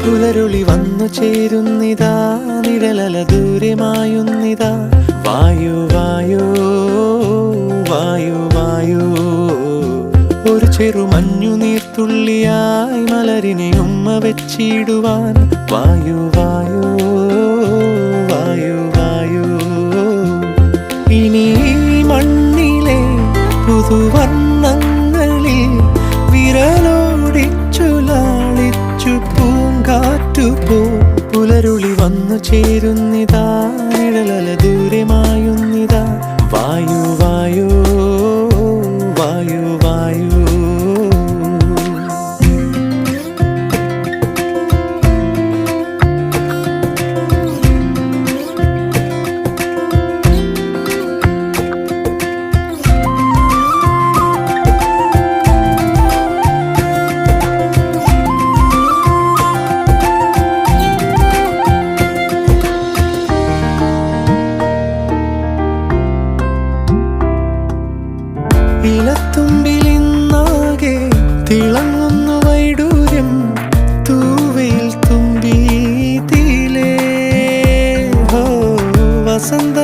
പുലരുളി വന്നു ചേരുന്നിതാ, നിഴലല ദൂരെ മായുന്നിതാ. വായു വായു വായു വായു, ഒരു ചെറു മഞ്ഞു നീർത്തുള്ളിയായി മലരിനെ ഉമ്മ വെച്ചിടുവാൻ. വായു വായു വായു വായു, ഇനി മണ്ണിലെ പുതുവർണ്ണങ്ങളിൽ വിരലോടിച്ചു ലാളിച്ചു പൂങ്കാറ്റുപോ. പുലരുളി വന്നു ചേരുന്നിതാ, നിഴലല ദൂരെ മായുന്നിതാ. വായു വായു വായു വായു. ഇലത്തുമ്പിലിന്നാകെ തിളങ്ങുന്നു വൈഡൂര്യം, തൂവയിൽ തുമ്പി തീലേ. ഹോ വസന്ത